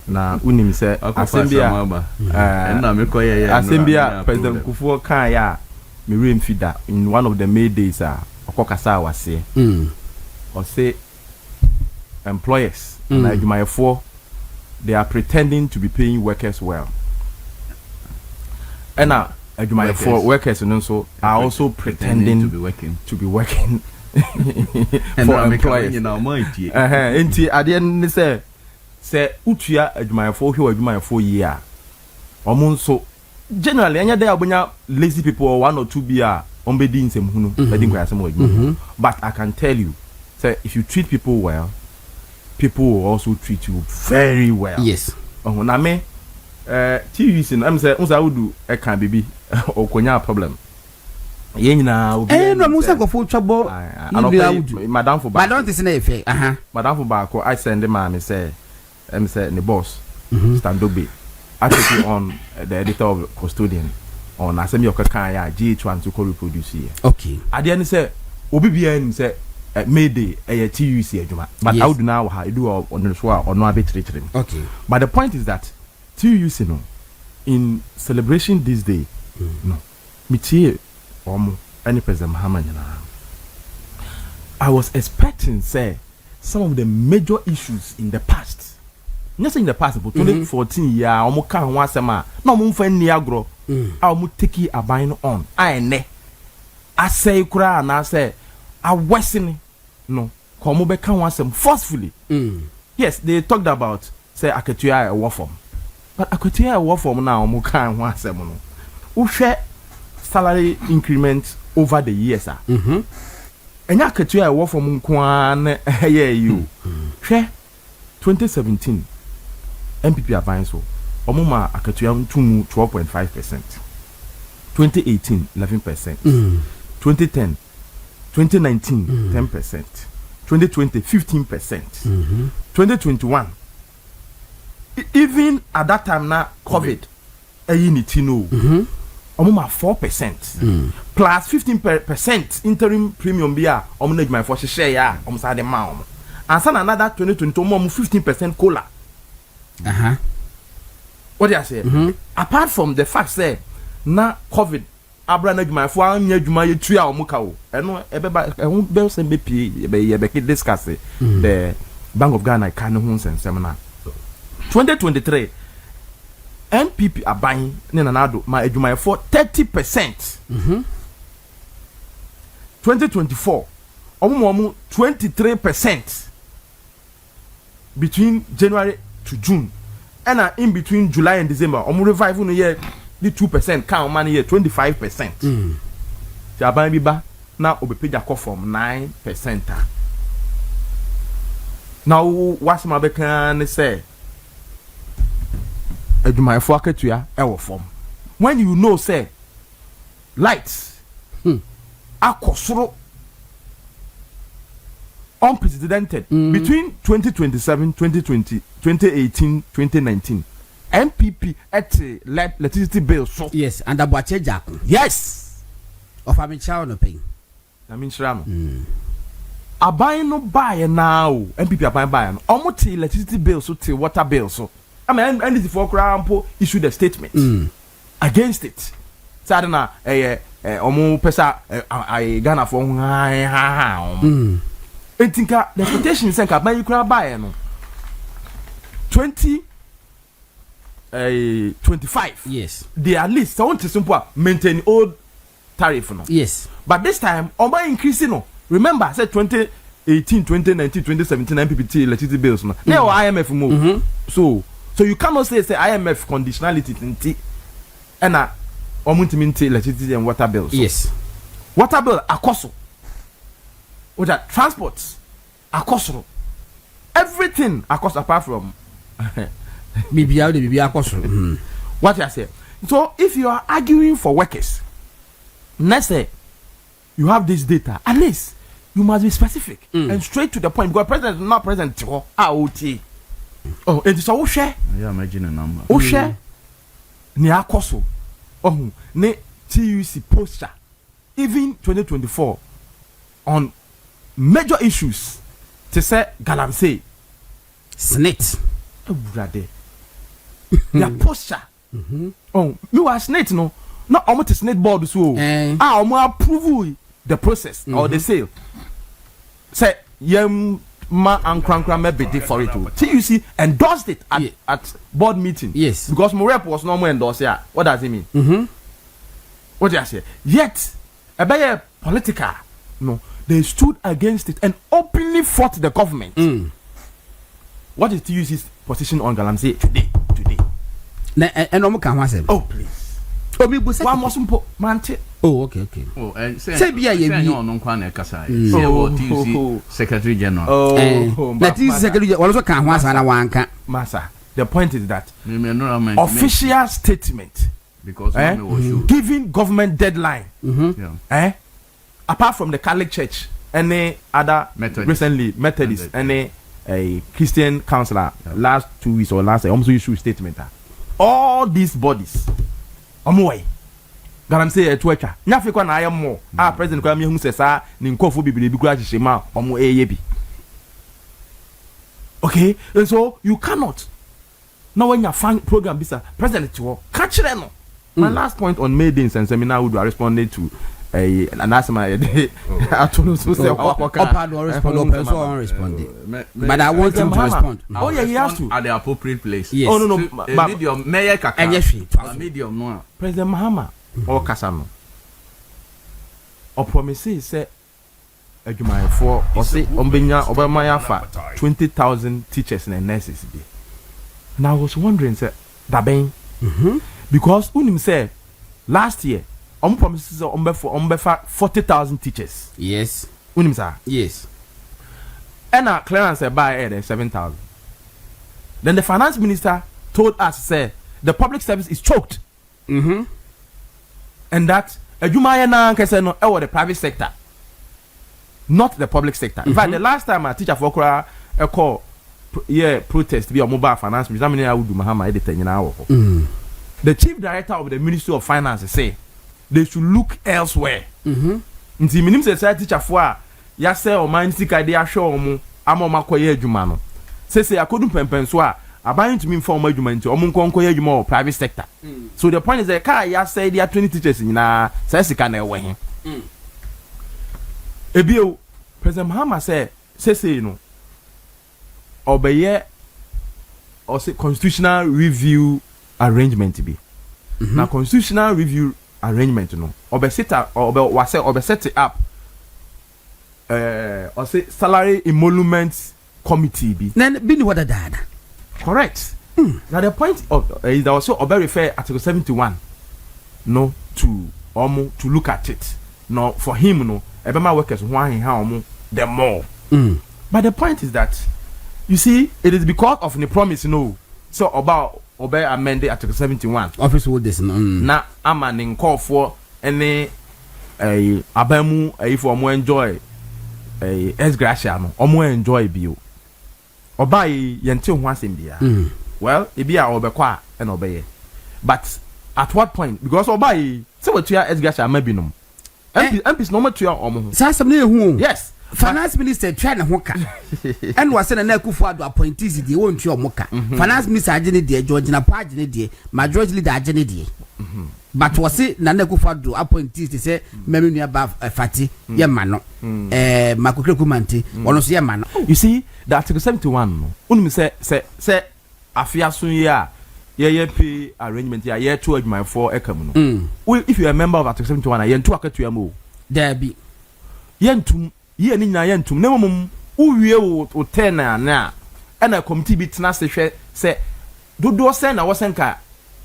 na unim say Assembia na me koye Assembia President Kufuor kan ya me remfida in one of the May days okokasa wase or say employers and adwumayefo they are pretending to be paying workers well. And adwumayefo workers and also are also pretending to be working for employers. Enti ade say utua adwumayefo hwe adwumayefo yi a omo nso generally anya there obonya lazy people or one or two be ombedi nsem hunu bedin kwa asem adwuma. But I can tell you say if you treat people well, people will also treat you very well. Yes. Oh, na me TVC I'm say unsa would e kan bibi okonya problem. Ye nyina obi no musa go for twabo madam for ba. But don't say na efe. Madam for ba ko I send the man say say the boss stand Dogbe. I take you on the editor of Custodian on asemi okaka ya GH1 to reproduce here. Okay. Ade say obi bia nim say Mayday TUC adwuma. But yes. I would now do on the show or no arbitrary. Okay. But the point is that TUC no in celebration this day no mitie any President Mahama I was expecting say some of the major issues in the past. Not in the past but 2014 year omo kan ho asema na omo mfa ni agro omo take a buying on ne asay kura na say a western no come be can one forcefully. Yes, they talked about say aketua a war form. But aketua a war form now mo kan one sem no. Wo hwe salary increment over the years Enya aketua a war form nko an eye you. Hwe 2017 MPP advance so omo ma aketua ntumu 12.5%. 2018 11%. 2010 2019 10%, 2020 15%, 2021 even at that time now COVID ayinitino omuma 4% plus 15% interim premium bia omna my for share ya omsa de ma om and san another 2020 omum 15% cola what do I say apart from the fact say na COVID Abrana my for anya djuma yetua omuka o eno ebeba ehun be sem be pie ye be discuss the Bank of Ghana kan ho nsensem na 2023 NPP aban ne na Addo ma adwuma for 30%. 2024 omo 23% between January to June and in between July and December omo revive no year the 2% count money here 25%. The aban biba now obepeja ko from 9%. Now what's my bekan say eduma efo aketua e wo form. When you know say lights akosoro unprecedented between 2027 2020 2018 2019 MPP at electricity bill so yes and abuache jack yes of amicha no pay na minchira no aban no buy now MPP aban buy no omo electricity bill so te water bill so I mean NDC for Krampo issued a statement against it sadana omo pesa I Ghana for ha etinka the quotation say ka ban kura buy no 25 yes they at least I want to simple maintain old tariff no yes but this time oba increase no remember I said 2018 2019 2017 MPP electricity bills no now IMF move so you cannot say IMF conditionality tinti and omuntimi electricity and water bills yes water bill akoso with that transport akoso everything akoso apart from what you say. So if you are arguing for workers, let's say you have this data, at least you must be specific and straight to the point. Because president is not present. AOT. Oh, it is all share. Yeah, imagine a number. Oh, share. Ni akoso. Oh, ne TUC poster. Even 2024 on major issues. To say galamsey. Snit. Brother. their posture. Oh, me was snake no. Not almost a snake board so. Approve the process or the sale. Say ma and crankram me for it too. TUC endorsed it at board meeting. Yes. Because my rep was no more endorsed. Yeah. What does it mean? What do you say? Yet a political no, they stood against it and openly fought the government. What is TUC's position on Galamsey today? And oh please. One more simple man. Oh, okay. Oh, and say be a non kwane kasa. Say what TUC Secretary General. That is Secretary also can once and one can. Massa. The point is that official statement because giving government deadline. Apart from the Catholic Church, any other Methodist, any a Christian counselor last 2 weeks or last almost issue statement. All these bodies, way. Garanti a Twitter. Nyafiko na ayam mo. President Kwame hu se sa ni nkofo bibiri bi kura hihema omo eyebi. Okay, and so you cannot. Now when you find program bisa president wo catch them no. My last point on May Day and seminar would responded to an asthma I told you so say but I want him to respond. Oh yeah, he has to at the appropriate place. Yes. Oh no medium mayor kaka medium no President Mahama or Kasano or promises say adwumayefo or say ombenya obama yafa 20,000 teachers and nurses be. Now I was wondering say daben because unim say last year promises for 40,000 teachers. Yes. Unim sa? Yes. And our clearance by 7,000. Then the finance minister told us say the public service is choked. And that Jumaya kese no the private sector, not the public sector. In fact, the last time a teacher for a call protest be a mobile finance minister, I would do Mahama editing the chief director of the Ministry of Finance say they should look elsewhere. Nti minim say teacher for ya say o man sika dey ahwe omo amoma koye adwuma no. Say akodun pempen so a aban to me inform adwuma nti omo nkonkoye adwuma o private sector. So the point is that car ya say there are 20 teachers nyina say sika na ewe he. Ebio President Mahama say you know obeye or say constitutional review arrangement be. Now constitutional review arrangement no set up or say salary emolument committee be. Then be what dad. Correct. Now the point of is that also obe refer article 71 no to look at it. No for him no ebema workers why how the more. But the point is that you see it is because of the promise so about obey amended article 71 office hold this na amaning call for any abamu for more enjoy ex gratia no omo enjoy bio obai yente ho asem bia well e bia obekwa and obey but at what point because obai say we tua ex gratia mabinom MPs no matua omo say some na ehu yes finance minister try na hoka and was na Akufo Addo appointees dey won twa omoka finance minister agene dey George na pa agene dey majority leader agene dey but was na Akufo Addo appointees dey say memi nua ba fati ye ma no makokre kumanti ono so ye ma no. You see the article 71 no unum say afia so ye pay arrangement ye to adwuma for ekam no if you are a member of article 71 ye ntu akatua mo there be ye ntum ye ni nya ye ntum na momum uwie wo tena na na committee bi tena se hwe se dodo se na wosenka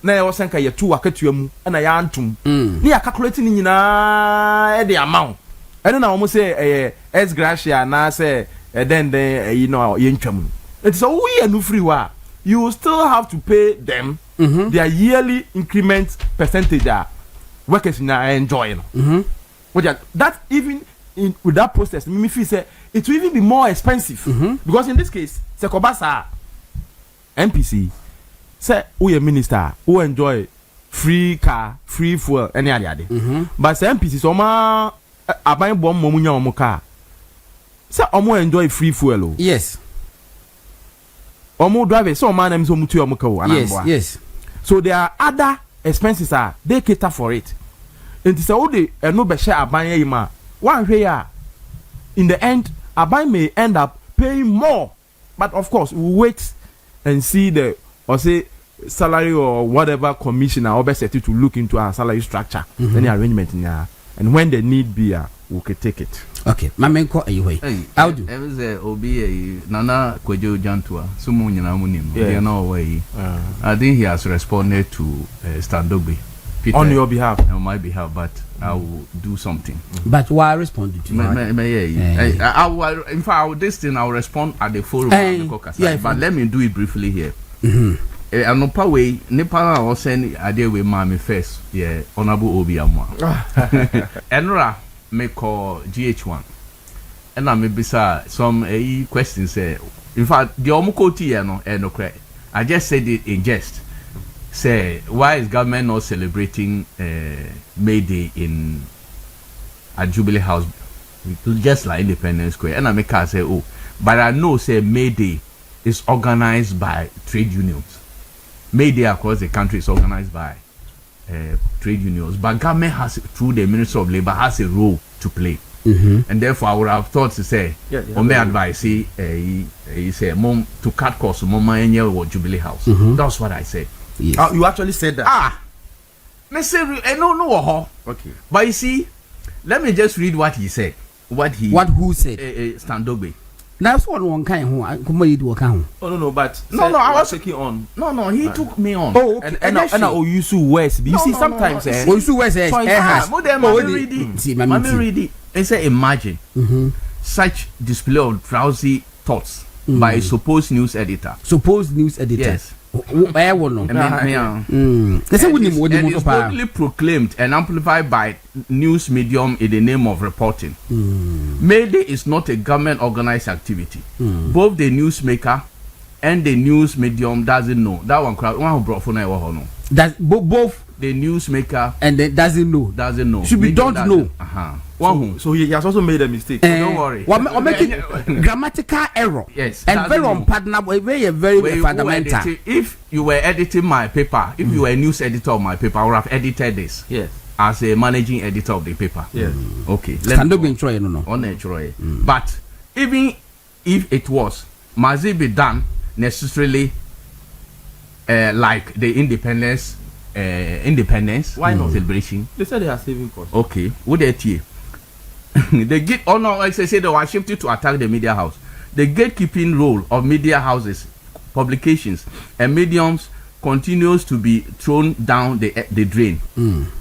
na ye wosenka ye tu akatua mu na ya ntum ni ya calculate ni nyina e de amount ene na omo se ex gratia na se then you know ye ntwam it so we no free wa you still have to pay them their yearly increment percentage workers na enjoy no that even with that process me feel say it will even be more expensive because in this case say kobasa MPC say we a minister who enjoy free car free fuel any ade but say MPC so ma aban bom momunya omo car say omo enjoy free fuel yes omo drive so man am so mutu omo ka yes. So there are other expenses they cater for it. And say o de eno be share aban yi ma one hwe ya in the end aban may end up paying more, but of course we wait and see the or say salary or whatever commissioner or best to look into our salary structure, any arrangement in and when the need be we can take it. Okay, my main call anyway. How do? Obi Nana Kwejo Jantua, Sumu Nyina Munim. They know way. I think he has responded to Dogbe on your behalf, on my behalf, but I will do something. But why responded to I will, in fact, this thing I will respond at the forum. But let me do it briefly here. I'm not way. Nepal or send a day with mommy first. Yeah, honorable Obi Amwa. Enra may call GH1, and I may be some questions. In fact, the Omukoti no credit. I just said it in jest. Say, why is government not celebrating May Day at Jubilee House, just like Independence Square? And I make her say, oh, but I know say May Day is organized by trade unions. May Day across the country is organized by trade unions, but government has, through the Ministry of Labor, has a role to play. And therefore I would have thought to say, on my advice, he say, mom, to cut costs, mama and or Jubilee House. That's what I said. Yes. You actually said that. No. Okay. But you see, let me just read what he said. Who said? Dogbe. That's one kind who I no, but I was taking on. No, he took me on. Oh, okay. And I use West. You see, sometimes use West read it. And say, imagine such display of drowsy thoughts by a supposed news editor. Yes. And it's boldly proclaimed and amplified by news medium in the name of reporting. May Day is not a government organized activity. Both the newsmaker and the news medium doesn't know. That one who brought for now. That both the newsmaker and the doesn't know. Should be don't know. So he has also made a mistake. Don't worry. Or making grammatical error. Yes. And very unpardonable, very fundamental. If you were editing my paper, if you were a news editor of my paper, I would have edited this. Yes. As a managing editor of the paper. Yes. Okay. But even if it was, must it be done necessarily like the independence? Why not celebration? They said they are saving costs. Okay, would they they get like I say they were shifted to attack the media house. The gatekeeping role of media houses, publications, and mediums continues to be thrown down the drain,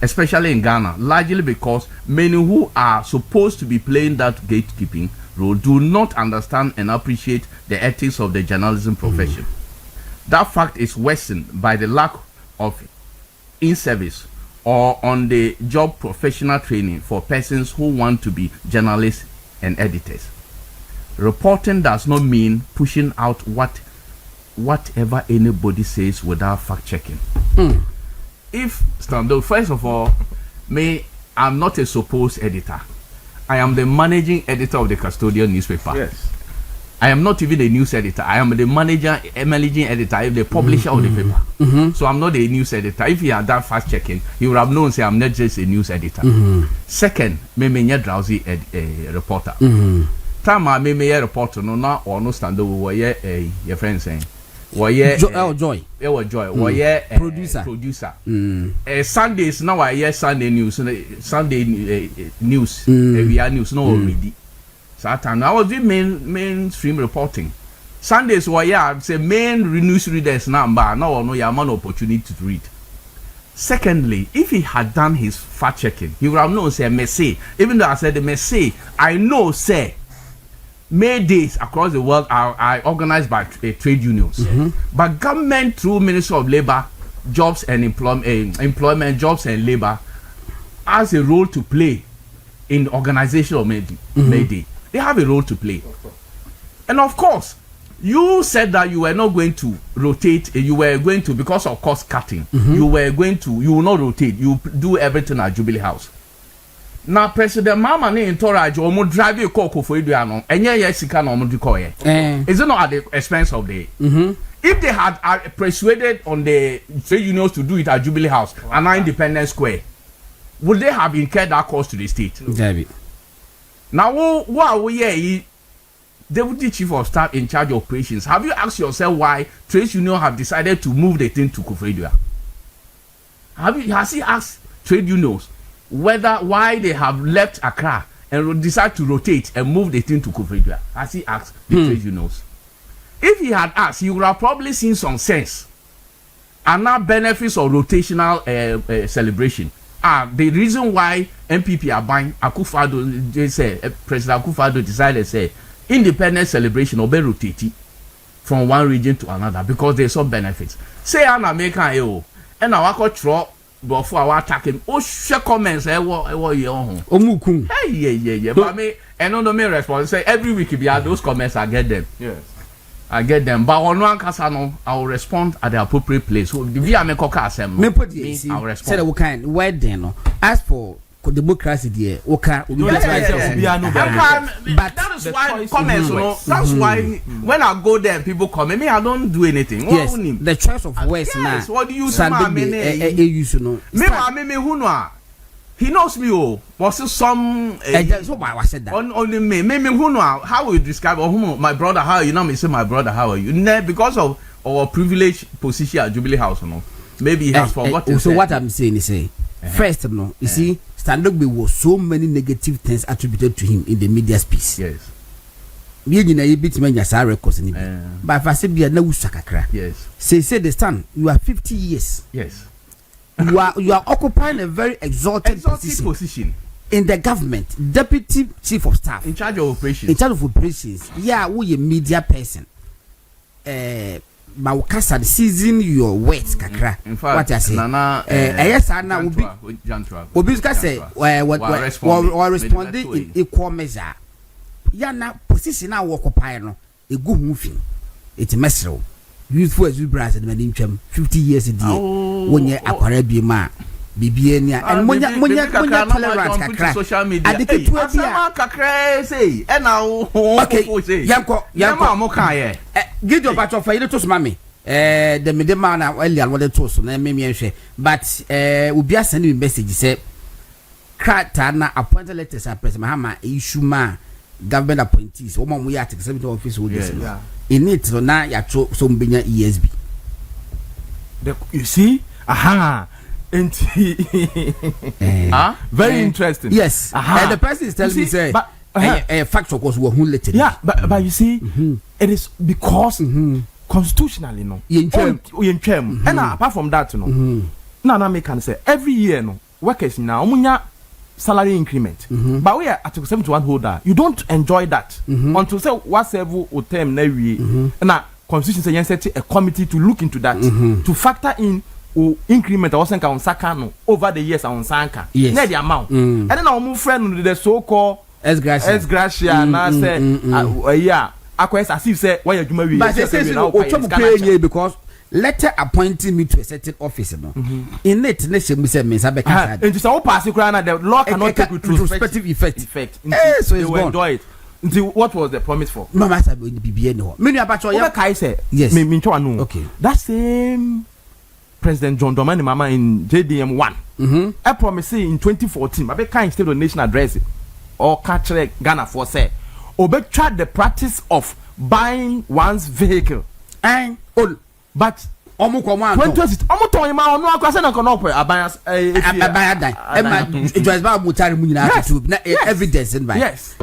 especially in Ghana, largely because many who are supposed to be playing that gatekeeping role do not understand and appreciate the ethics of the journalism profession. That fact is worsened by the lack of in-service or on-the-job professional training for persons who want to be journalists and editors. Reporting does not mean pushing out whatever anybody says without fact-checking. If Stando, first of all, I'm not a supposed editor. I am the managing editor of the custodial newspaper. Yes. I am not even a news editor. I am the managing editor. I am the publisher of the paper. So I'm not a news editor. If he had done fast checking, he would have known. Say I'm not just a news editor. Second, me drowsy reporter. Time I me reporter no na or no stand over your friend saying. Joy. Producer. Sundays now I hear Sunday news. We are news no already. Satan, I was doing mainstream reporting. Sundays say main news readers number no man opportunity to read. Secondly, if he had done his fact checking, he would have known say Messi. Even though I said the Messi, I know say May days across the world are organized by trade unions. But government through Ministry of Labor, Jobs and Employment, Jobs and Labor has a role to play in the organization of May Day. They have a role to play. And of course, you said that you were not going to rotate, you were going to, because of cost cutting, you will not rotate, you do everything at Jubilee House. Now, President Mahama ne entourage or drive a cocoa for you, and yes, you can almost call it. Is it not at the expense of the if they had persuaded on the trade unions to do it at Jubilee House and Independence Square, would they have incurred that cost to the state? Now, what are we here? Deputy Chief of Staff in charge of operations. Have you asked yourself why trade unions have decided to move the thing to Kufredua? Has he asked trade unions why they have left Accra and decide to rotate and move the thing to Kufredua? Has he asked the trade unions? If he had asked, he would have probably seen some sense and now benefits of rotational celebration. The reason why MPP are buying Akufo-Addo, they say President Akufo-Addo decided say independence celebration or be rotated from one region to another because there's some benefits. Say an American and I walk through before I attack him. Oh, share comments. Hey, yeah. But me, and on the main response say every week if you have those comments, I get them. Yes. I get them, but on one casano, I will respond at the appropriate place. So the via me coca assembly. I will respond. Say what kind? Where then? As for democracy, dear, okay. But that is why comments. That's why when I go there, people comment. Me, I don't do anything. Yes, the choice of words now. What do you say, me who know? He knows me. Oh, was it some? That's why I said that. Only me who know? How will you describe? My brother, how you know me? Say my brother, how are you? Because of our privileged position at Jubilee House, no. Maybe he has forgotten. So what I'm saying is, first, no, you see. Dogbe was so many negative things attributed to him in the media space. Yes. But if I say be a no sakakra. Yes. Say the stand, you are 50 years. Yes. You are occupying a very exalted position in the government, deputy chief of staff. In charge of operations. Yeah, we a media person. Maukasa season your words kakra. In fact, what I say yes ana obi say we responding in equal measure ya na position na work occupy no egu hu fi it mesro youthful as you brass and ntwam 50 years die wonye akwara bi ma bibie ni and monya tolerance kakra adeketu abia kakra say e na okay yanko mo kan ye give your batch of fire to mama the medema na earlier what to so na me hwe but obi asend me message say krata na appointed letters are President Mahama issue ma government appointees wo mo ya take 70 office wo this in it na ya to so mbenya ESB you see very interesting. Yes. And the person is telling me say fact of course we who let it. Yeah, but you see it is because constitutionally no and apart from that no na me can say every year no workers now omunya salary increment but we are article 71 holder you don't enjoy that until say what serve o term na wie na constitution say you set a committee to look into that to factor in increment or senka on sakano over the years on sanka na the amount and then our friend the so called S gracia na say yeah akwes as if say why you adwuma wi but they say o because letter appointing me to a certain office no in it na shey me say me sabe ka and so pass na the law cannot take retrospective effect so it's going enjoy it until what was the promise for mama sabe the BBA no me nu abacho ya kai say yes me ntwa no okay that same President John Dramani Mahama in JDM 1 I promise in 2014 abe kind state of nation address or catch Ghana for say obetwa the practice of buying one's vehicle but omo ko ma omo ton ma onu akwase na kono pe abaya dan e ma it was about mutari mu nyina to na evidence in by yes